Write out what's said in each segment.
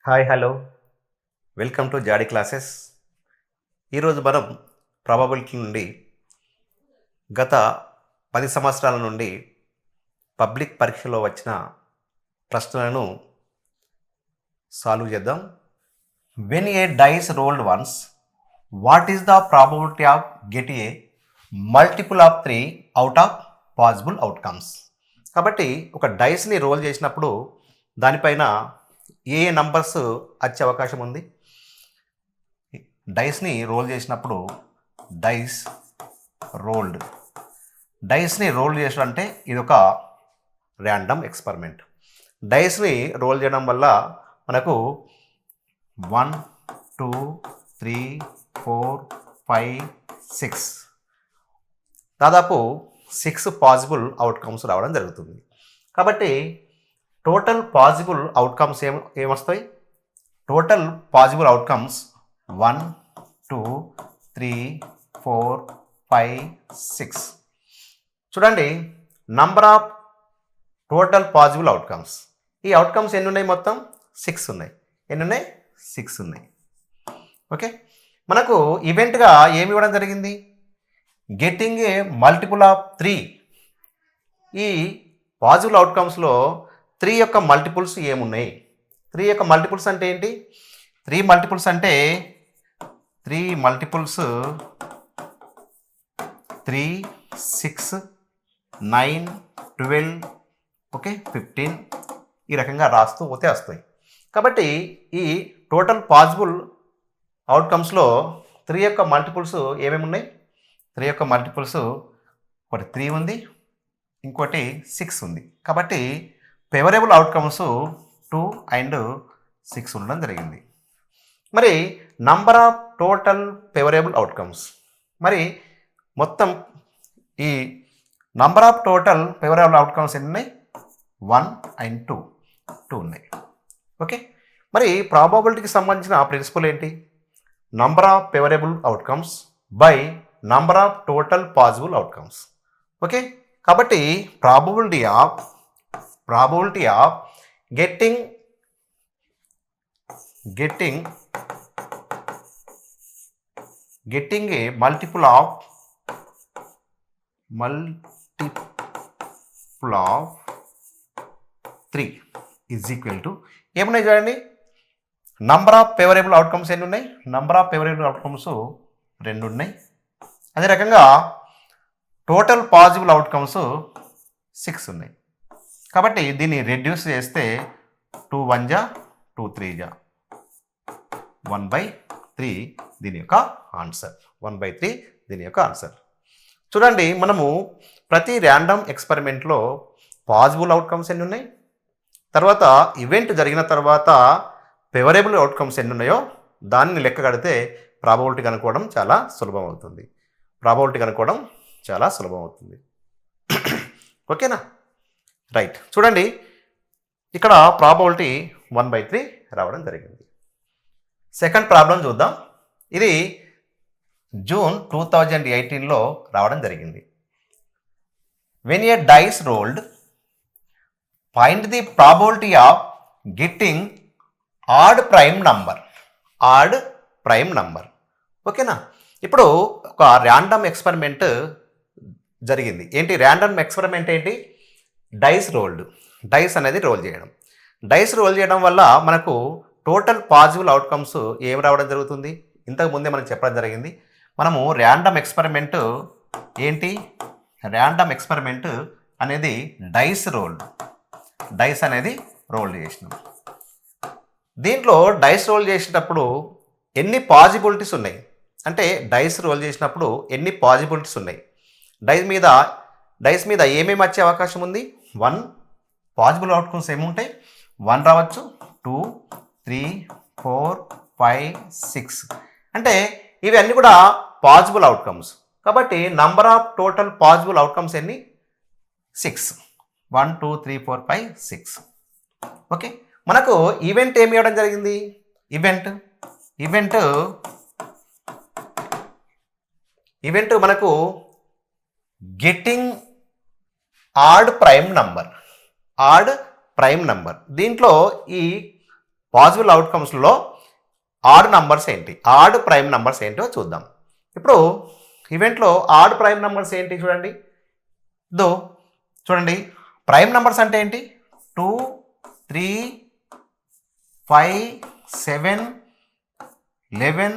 Hi hello welcome to Jaadi classes. ఈరోజు మనం probability నుండి గత 10 సంవత్సరాల నుండి పబ్లిక్ పరీక్షలో వచ్చిన ప్రశ్నలను సాల్వ్ చేద్దాం. When a dice rolled once, what is the probability of get a multiple of 3 out of possible outcomes? కాబట్టి ఒక డైస్ని రోల్ చేసినప్పుడు దానిపైన ఏ నంబర్స్ వచ్చే అవకాశం ఉంది? డైస్ని రోల్ చేసినప్పుడు డైస్ డైస్ని రోల్ చేయడం అంటే ఇది ఒక ర్యాండమ్ ఎక్స్పెరిమెంట్. డైస్ని రోల్ చేయడం వల్ల మనకు 1 2 3 4 5 6 దాదాపు 6 పాసిబుల్ అవుట్కమ్స్ రావడం జరుగుతుంది. కాబట్టి టోటల్ పాసిబుల్ అవుట్కమ్స్ ఏమొస్తాయి? Total possible outcomes 1 2 3 4 5 6. చూడండి, number of total possible outcomes. ఈ అవుట్కమ్స్ ఎన్ని ఉన్నాయి? మొత్తం 6 ఉన్నాయి. ఎన్ని ఉన్నాయి? 6 ఉన్నాయి. ఓకే, మనకు ఈవెంట్గా ఏమి ఇవ్వడం జరిగింది? Getting a multiple of 3. ఈ పాసిబుల్ అవుట్కమ్స్లో 3 యొక్క మల్టిపుల్స్ ఏమున్నాయి? 3 యొక్క మల్టిపుల్స్ అంటే ఏంటి? 3 మల్టిపుల్స్ అంటే 3 మల్టిపుల్స్ 3 6 9 12 ఓకే 15 ఈ రకంగా రాస్తూ పోతే వస్తాయి. కాబట్టి ఈ టోటల్ పాసిబుల్ అవుట్కమ్స్లో 3 యొక్క మల్టిపుల్స్ ఏమేమి ఉన్నాయి? 3 యొక్క మల్టిపుల్స్ ఒకటి 3 ఉంది, ఇంకోటి 6 ఉంది. కాబట్టి ఫేవరబుల్ అవుట్కమ్స్ 2 అండ్ 6 ఉండడం జరిగింది. మరి number of total favourable outcomes, మరి మొత్తం ఈ number of total favourable outcomes ఎన్ని ఉన్నాయి? 1 అండ్ 2 ఉన్నాయి. ఓకే, మరి ప్రాబబిలిటీకి సంబంధించిన ప్రిన్సిపల్ ఏంటి? Number of favourable outcomes by number of total possible outcomes. Okay, కాబట్టి probability of getting a multiple of 3 is equal to ఏమున్నాయి చూడండి, నంబర్ ఆఫ్ ఫేవరబుల్ అవుట్కమ్స్ ఎన్ని ఉన్నాయి? నంబర్ ఆఫ్ ఫేవరబుల్ అవుట్కమ్స్ 2 ఉన్నాయి. అదే రకంగా టోటల్ పాసిబుల్ అవుట్కమ్స్ 6 ఉన్నాయి. కాబట్టి దీన్ని రెడ్యూస్ చేస్తే 2 1 జా 2 3 జా 1/3 దీని యొక్క ఆన్సర్. 1/3 దీని యొక్క ఆన్సర్. చూడండి, మనము ప్రతి ర్యాండమ్ ఎక్స్పెరిమెంట్లో పాసిబుల్ అవుట్కమ్స్ ఎన్ని ఉన్నాయి, తర్వాత ఈవెంట్ జరిగిన తర్వాత ఫేవరబుల్ అవుట్కమ్స్ ఎన్ని ఉన్నాయో దాన్ని లెక్క కడితే ప్రాబబిలిటీ కనుక్కోవడం చాలా సులభం అవుతుంది. ఓకేనా? రైట్, చూడండి ఇక్కడ ప్రాబబిలిటీ 1/3 రావడం జరిగింది. సెకండ్ ప్రాబ్లం చూద్దాం. ఇది జూన్ 2018లో రావడం జరిగింది. When a dice rolled, find the probability of getting odd prime number. ఓకేనా? ఇప్పుడు ఒక ర్యాండమ్ ఎక్స్పెరిమెంట్ జరిగింది. ఏంటి ర్యాండమ్ ఎక్స్పెరిమెంట్? ఏంటి? డైస్ అనేది రోల్ చేయడం వల్ల మనకు టోటల్ పాసిబుల్ అవుట్కమ్స్ ఏం రావడం జరుగుతుంది? ఇంతకు ముందే మనం చెప్పడం జరిగింది. మనము ర్యాండమ్ ఎక్స్పెరిమెంట్ ఏంటి? ర్యాండమ్ ఎక్స్పెరిమెంట్ అనేది డైస్ అనేది రోల్ చేసినాం. దీంట్లో డైస్ రోల్ చేసేటప్పుడు ఎన్ని పాసిబిలిటీస్ ఉన్నాయి అంటే, డైస్ రోల్ చేసినప్పుడు ఎన్ని పాసిబిలిటీస్ ఉన్నాయి? డైస్ మీద ఏమేమి వచ్చే అవకాశం ఉంది? 1 పాసిబుల్ అవుట్కమ్స్ ఏముంటాయి? 1 రావచ్చు, 2 3 4 5 6 అంటే ఇవన్నీ కూడా పాసిబుల్ అవుట్కమ్స్. కాబట్టి number of total possible outcomes ఎన్ని? 6. 1 2 3 4 5 6. ఓకే, మనకు ఈవెంట్ ఏమి ఇవ్వడం జరిగింది? ఈవెంట్ మనకు గెట్టింగ్ ఆడ్ ప్రైమ్ నంబర్. దీంట్లో ఈ పాజిబుల్ అవుట్కమ్స్లో ఆడ్ నంబర్స్ ఏంటి, ఆడ్ ప్రైమ్ నంబర్స్ ఏంటో చూద్దాం. ఇప్పుడు ఈవెంట్లో ఆడ్ ప్రైమ్ నంబర్స్ ఏంటి చూడండి. చూడండి ప్రైమ్ నంబర్స్ అంటే ఏంటి, 2, 3, 5, 7, 11 ...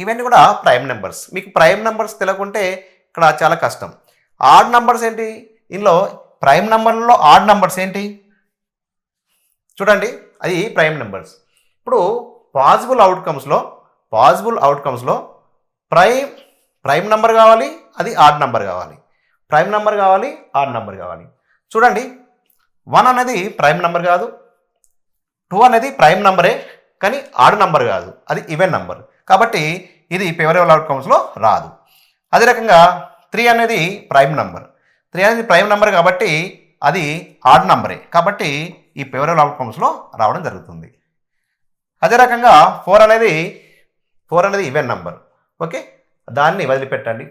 ఇవన్నీ కూడా ప్రైమ్ నెంబర్స్. మీకు ప్రైమ్ నెంబర్స్ తెలియకుంటే ఇక్కడ చాలా కష్టం. ఆడ్ నంబర్స్ ఏంటి, ఇందులో ప్రైమ్ నెంబర్లో ఆడ్ నంబర్స్ ఏంటి చూడండి, అది ప్రైమ్ నెంబర్స్. ఇప్పుడు పాజిబుల్ అవుట్కమ్స్లో ప్రైమ్ నెంబర్ కావాలి, అది ఆడ్ నెంబర్ కావాలి. ప్రైమ్ నెంబర్ కావాలి, ఆడ్ నెంబర్ కావాలి. చూడండి 1 అనేది ప్రైమ్ నెంబర్ కాదు, 2 అనేది ప్రైమ్ నెంబరే కానీ ఆడ్ నెంబర్ కాదు, అది ఈవెన్ నెంబర్. కాబట్టి ఇది ఫేవరబుల్ అవుట్కమ్స్లో రాదు. అదే రకంగా 3 అనేది ప్రైమ్ నెంబర్ కాబట్టి అది ఆడ్ నెంబరే, కాబట్టి ఈ ఫేవరబుల్ అవుట్కమ్స్లో రావడం జరుగుతుంది. అదే రకంగా 4 అనేది ఈవెన్ నెంబర్. ఓకే, దాన్ని వదిలిపెట్టండి.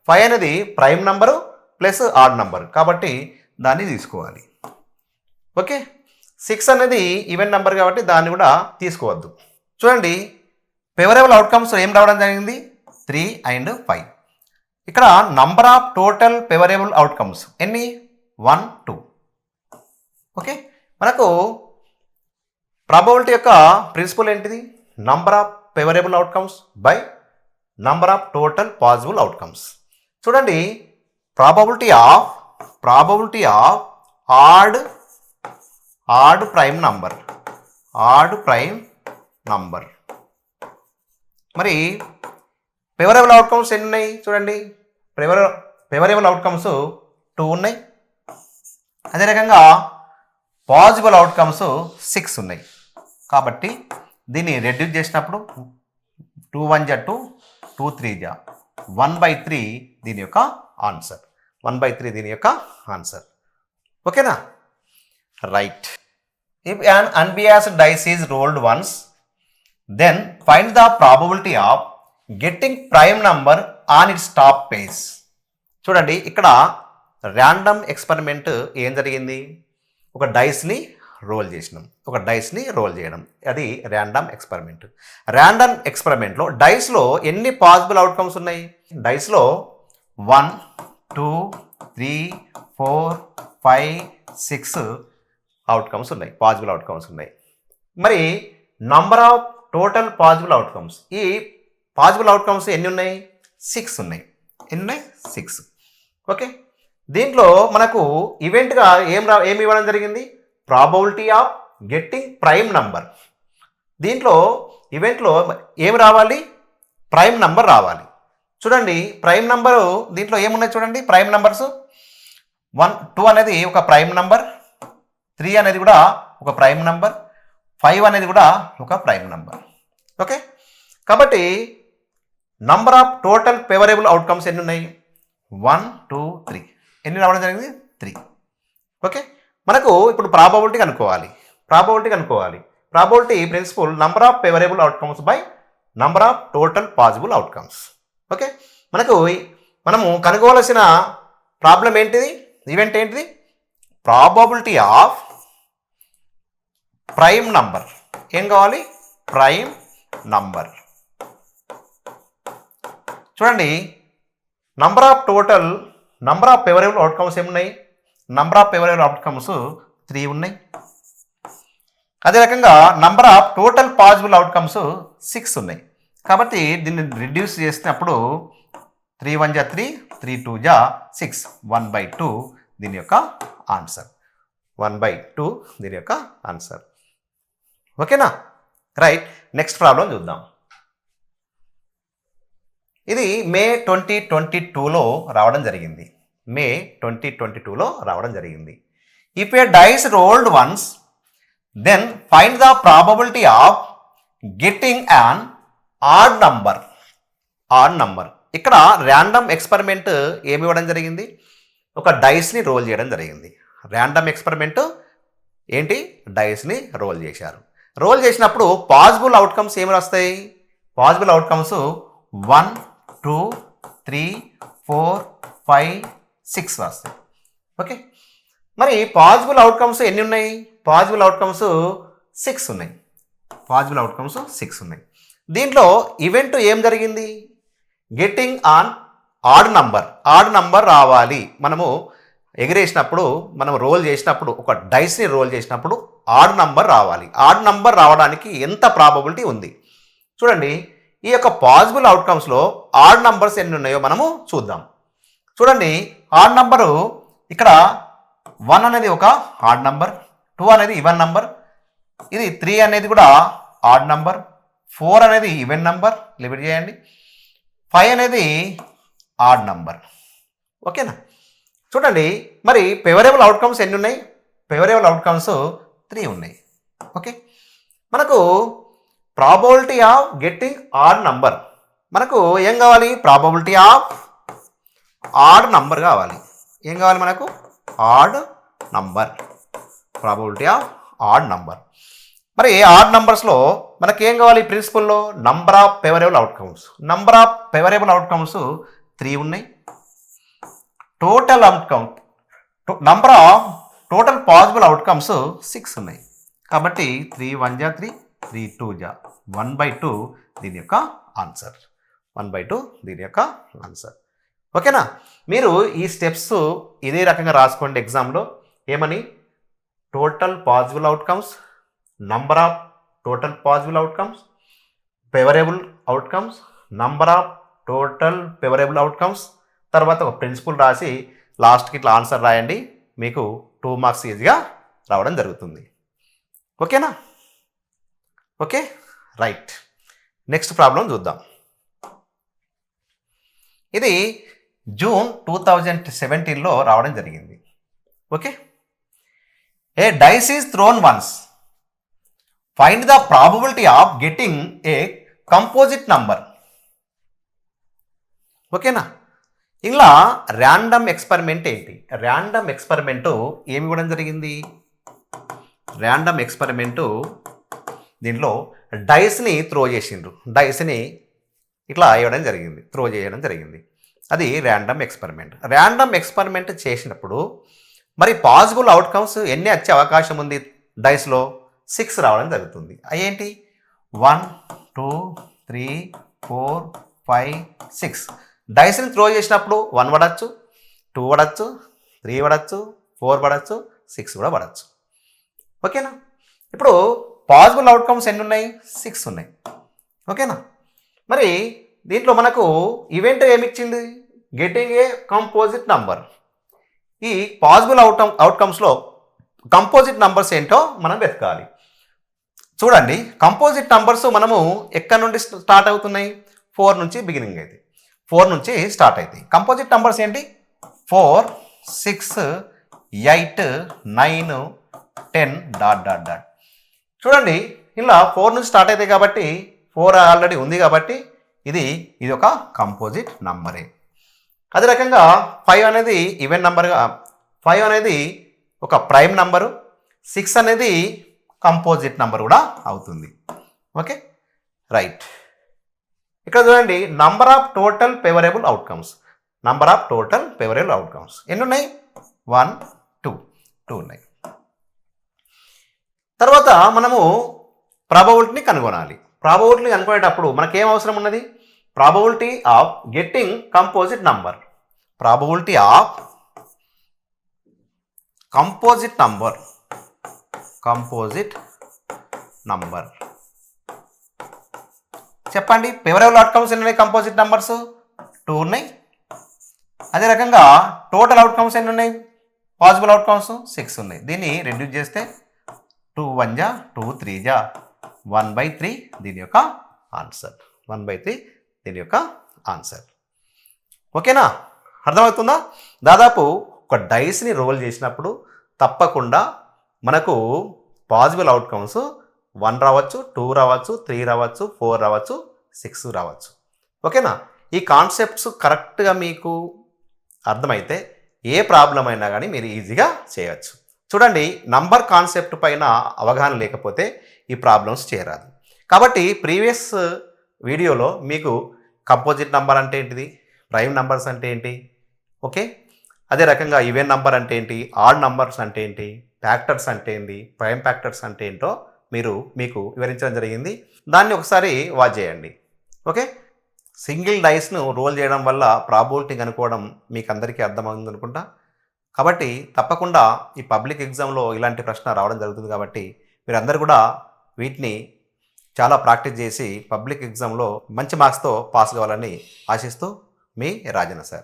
5 అనేది prime number plus odd number, కాబట్టి దాన్ని తీసుకోవాలి. ఓకే, 6 అనేది ఈవెన్ నెంబర్ కాబట్టి దాన్ని కూడా తీసుకోవద్దు. చూడండి ఫేవరబుల్ అవుట్కమ్స్ ఏం రావడం జరిగింది, 3 and 5. ఇక్కడ number of total favourable outcomes ఎన్ని, 1, 2. ఓకే, మనకు ప్రాబబిలిటీ యొక్క ప్రిన్సిపల్ ఏంటిది, number of favourable outcomes by number of total possible outcomes. చూడండి probability of odd prime number. మరి ఫేవరబుల్ అవుట్కమ్స్ ఎన్ని ఉన్నాయి చూడండి, ఫేవరబుల్ అవుట్కమ్స్ 2 ఉన్నాయి. అదే రకంగా పాజిబుల్ అవుట్కమ్స్ 6 ఉన్నాయి. కాబట్టి దీన్ని రెడ్యూస్ చేసినప్పుడు 2 1 = 2, 2 3 = 1/3 దీని యొక్క ఆన్సర్. 1/3 దీని యొక్క ఆన్సర్. ఓకేనా, right. If an unbiased dice is rolled once, then find the probability of getting prime number on its top page. చూడండి ఇక్కడ ర్యాండమ్ ఎక్స్పెరిమెంట్ ఏం జరిగింది, ఒక డైస్ని రోల్ చేయడం, అది ర్యాండమ్ ఎక్స్పెరిమెంట్లో డైస్లో ఎన్ని పాసిబుల్ అవుట్కమ్స్ ఉన్నాయి, డైస్లో 1, 2, 3, 4, 5, 6 అవుట్కమ్స్ ఉన్నాయి, పాజిబుల్ అవుట్కమ్స్ ఉన్నాయి. మరి number of total possible outcomes, ఈ పాజిబుల్ అవుట్కమ్స్ ఎన్ని ఉన్నాయి, 6 ఉన్నాయి. 6. ఓకే, దీంట్లో మనకు ఈవెంట్గా ఏమి ఇవ్వడం జరిగింది, probability of getting prime number. దీంట్లో ఈవెంట్లో ఏమి రావాలి, ప్రైమ్ నంబర్ రావాలి. చూడండి ప్రైమ్ నంబరు దీంట్లో ఏమున్నాయి చూడండి, ప్రైమ్ నంబర్స్ 1, 2 అనేది ఒక ప్రైమ్ నంబర్, 3 అనేది కూడా ఒక ప్రైమ్ నంబర్, 5 అనేది కూడా ఒక ప్రైమ్ నంబర్. ఓకే, కాబట్టి number of total favourable outcomes ఎన్ని ఉన్నాయి, 1, 2, 3. ఎన్ని రావడం జరిగింది, 3. ఓకే, మనకు ఇప్పుడు ప్రాబబిలిటీ కనుక్కోవాలి. Probability principle number of favourable outcomes by number of total possible outcomes. Okay, మనము కనుగోవలసిన ప్రాబ్లం ఏంటిది, ఈవెంట్ ఏంటిది, ప్రాబబిలిటీ ఆఫ్ ప్రైమ్ నంబర్. ఏం కావాలి, ప్రైమ్ నంబర్. చూడండి నంబర్ ఆఫ్ ఫేవరబుల్ అవుట్కమ్స్ ఏమున్నాయి, నంబర్ ఆఫ్ ఫేవరబుల్ అవుట్కమ్స్ 3 ఉన్నాయి. అదే రకంగా number of total possible outcomes 6 ఉన్నాయి. కాబట్టి దీన్ని రిడ్యూస్ చేసినప్పుడు 3 1 = 3, 3 2 = 6, 1/2 దీని యొక్క ఆన్సర్. 1/2 దీని యొక్క ఆన్సర్. ఓకేనా, రైట్. నెక్స్ట్ ప్రాబ్లం చూద్దాం. ఇది మే 2022లో రావడం జరిగింది. If a dice rolled once, then find the probability of getting an odd number. ఇక్కడ ర్యాండమ్ ఎక్స్పెరిమెంట్ ఏమి ఇవ్వడం జరిగింది, ఒక డైస్ని రోల్ చేయడం జరిగింది. ర్యాండమ్ ఎక్స్పెరిమెంట్ ఏంటి, డైస్ని రోల్ చేశారు. రోల్ చేసినప్పుడు పాజిబుల్ అవుట్కమ్స్ ఏమి వస్తాయి, పాజిబుల్ అవుట్కమ్స్ 1, 2, 3, 4, 5, 6 వస్తాయి. ఓకే, మరి పాజిబుల్ అవుట్కమ్స్ ఎన్ని ఉన్నాయి, పాజిబుల్ అవుట్కమ్స్ 6 ఉన్నాయి. పాజిబుల్ అవుట్కమ్స్ 6 ఉన్నాయి. దీంట్లో ఈవెంట్ ఏం జరిగింది? గెట్టింగ్ ఆన్ ఆడ్ నంబర్ రావాలి. మనము ఎగిరేసినప్పుడు, మనం రోల్ చేసినప్పుడు, ఒక డైస్ని రోల్ చేసినప్పుడు ఆడ్ నంబర్ రావాలి. ఆడ్ నంబర్ రావడానికి ఎంత ప్రాబబిలిటీ ఉంది? చూడండి, ఈ యొక్క పాజిబుల్ అవుట్కమ్స్లో ఆడ్ నంబర్స్ ఎన్ని ఉన్నాయో మనము చూద్దాం. చూడండి, ఆడ్ నంబరు ఇక్కడ 1 అనేది ఒక ఆడ్ నంబర్, 2 అనేది ఈవెన్ నంబర్, ఇది 3 అనేది కూడా ఆడ్ నంబర్, 4 అనేది ఈవెన్ నంబర్, లిమిట్ చేయండి, 5 అనేది ఆడ్ నంబర్. ఓకేనా? చూడండి, మరి ఫేవరబుల్ అవుట్కమ్స్ ఎన్ని ఉన్నాయి? ఫేవరబుల్ అవుట్కమ్స్ 3 ఉన్నాయి. ఓకే, మనకు probability of getting odd number, మనకు ఏం కావాలి? ప్రాబబిలిటీ ఆఫ్ ఆడ్ నంబర్ కావాలి. ఏం కావాలి మనకు? Odd number, probability of odd number. మరి ఆడ్ నంబర్స్లో మనకి ఏం కావాలి? ప్రిన్సిపల్లో number of favourable outcomes. Number of favourable outcomes 3 ఉన్నాయి. Total outcome, number of total possible outcomes 6 ఉన్నాయి. కాబట్టి 3 1 జా 3, 3 2 జా 1/2 దీని యొక్క ఆన్సర్. 1/2 దీని యొక్క ఆన్సర్. ఓకేనా? మీరు ఈ స్టెప్స్ ఇదే రకంగా రాసుకోండి ఎగ్జామ్లో. ఏమని? Total possible outcomes, number of total possible outcomes, favourable outcomes, number of total favourable outcomes, తర్వాత ఒక ప్రిన్సిపల్ రాసి లాస్ట్కి ఇట్లా ఆన్సర్ రాయండి. మీకు 2 మార్క్స్ ఈజీగా రావడం జరుగుతుంది. ఓకేనా? Okay, right. నెక్స్ట్ ప్రాబ్లం చూద్దాం. ఇది జూన్ 2017లో రావడం జరిగింది. Okay, a dice is thrown once, find the probability of getting a composite number. ఓకేనా? ఇలా ర్యాండమ్ ఎక్స్పెరిమెంట్ ఏంటి? ర్యాండమ్ ఎక్స్పెరిమెంటు ఏమి ఇవ్వడం జరిగింది? ర్యాండమ్ ఎక్స్పెరిమెంటు దీంట్లో డైస్ని త్రో చేసిండ్రు, డైస్ని ఇట్లా వేయడం జరిగింది, త్రో చేయడం జరిగింది. అది ర్యాండమ్ ఎక్స్పెరిమెంట్. ర్యాండమ్ ఎక్స్పెరిమెంట్ చేసినప్పుడు మరి పాజిబుల్ అవుట్కమ్స్ ఎన్ని వచ్చే అవకాశం ఉంది? డైస్లో 6 రావడం జరుగుతుంది. అయ్యేంటి? 1 2 3 4 5 6. డైస్ని త్రో చేసినప్పుడు 1 పడచ్చు, 2 పడచ్చు, 3 పడచ్చు, 4 పడచ్చు, 6 కూడా పడచ్చు. ఓకేనా? ఇప్పుడు పాజిబుల్ అవుట్కమ్స్ ఎన్ని ఉన్నాయి? 6 ఉన్నాయి. ఓకేనా? మరి దీంట్లో మనకు ఈవెంట్ ఏమిచ్చింది? Getting a composite number. ఈ పాజిబుల్ అవుట్కమ్స్లో కంపోజిట్ నంబర్స్ ఏంటో మనం వెతకాలి. చూడండి, కంపోజిట్ నంబర్స్ మనము ఎక్కడి నుండి స్టార్ట్ అవుతున్నాయి? 4 నుంచి బిగినింగ్ అయితే 4 నుంచి స్టార్ట్ అవుతాయి. కంపోజిట్ నంబర్స్ ఏంటి? 4 6 8 9 10 డాట్ డాట్ డాట్. చూడండి, ఇలా 4 నుంచి స్టార్ట్ అవుతాయి కాబట్టి 4 ఆల్రెడీ ఉంది కాబట్టి ఇది ఒక కంపోజిట్ నంబరే. అదే రకంగా 5 అనేది ఈవెన్ నంబర్గా, 5 అనేది ఒక ప్రైమ్ నంబరు, 6 అనేది కంపోజిట్ నంబర్ కూడా అవుతుంది. Okay, right. ఇక్కడ చూడండి, number of total favourable outcomes. Number of total favourable outcomes ఎన్ని ఉన్నాయి? 1 2 ఉన్నాయి. తర్వాత మనము ప్రాబబిలిటీని కనుగొనాలి. ప్రాబబిలిటీ కనుగొనేటప్పుడు మనకేం అవసరం ఉన్నది? Probability of getting composite number. Probability of composite number, composite number. చెప్పండి, ఫేవరబుల్ అవుట్కమ్స్ ఎన్ని ఉన్నాయి? కంపోజిట్ నంబర్స్ 2 ఉన్నాయి. అదే రకంగా టోటల్ అవుట్కమ్స్ ఎన్ని ఉన్నాయి? పాజిబుల్ అవుట్కమ్స్ 6 ఉన్నాయి. దీన్ని రెడ్యూస్ చేస్తే 2 1 జా 2 3 జా 1/3 దీని యొక్క ఆన్సర్. 1/3 దీని యొక్క ఆన్సర్. ఓకేనా? అర్థమవుతుందా? దాదాపు ఒక డైస్ని రోల్ చేసినప్పుడు తప్పకుండా మనకు పాజిబుల్ అవుట్కమ్స్ 1 రావచ్చు, 2 రావచ్చు, 3 రావచ్చు, 4 రావచ్చు, 6 రావచ్చు. ఓకేనా? ఈ కాన్సెప్ట్స్ కరెక్ట్గా మీకు అర్థమైతే ఏ ప్రాబ్లం అయినా కానీ మీరు ఈజీగా చేయవచ్చు. చూడండి, నంబర్ కాన్సెప్ట్ పైన అవగాహన లేకపోతే ఈ ప్రాబ్లమ్స్ చేయరాదు. కాబట్టి ప్రీవియస్ వీడియోలో మీకు కంపోజిట్ నంబర్ అంటే ఏంటిది, ప్రైమ్ నంబర్స్ అంటే ఏంటి, ఓకే, అదే రకంగా ఈవెన్ నంబర్ అంటే ఏంటి, ఆడ్ నంబర్స్ అంటే ఏంటి, ఫ్యాక్టర్స్ అంటే ఏంటి, ప్రైమ్ ఫ్యాక్టర్స్ అంటే ఏంటో మీకు వివరించడం జరిగింది. దాన్ని ఒకసారి వాచ్ చేయండి. ఓకే, సింగిల్ డైస్ను రోల్ చేయడం వల్ల ప్రాబిలిటీ కనుక్కోవడం మీకు అందరికీ అర్థమైంది అనుకుంటా. కాబట్టి తప్పకుండా ఈ పబ్లిక్ ఎగ్జామ్లో ఇలాంటి ప్రశ్న రావడం జరుగుతుంది. కాబట్టి మీరందరూ కూడా వీటిని చాలా ప్రాక్టీస్ చేసి పబ్లిక్ ఎగ్జామ్లో మంచి మార్క్స్తో పాస్ కావాలని ఆశిస్తూ మీ రాజన్న సార్.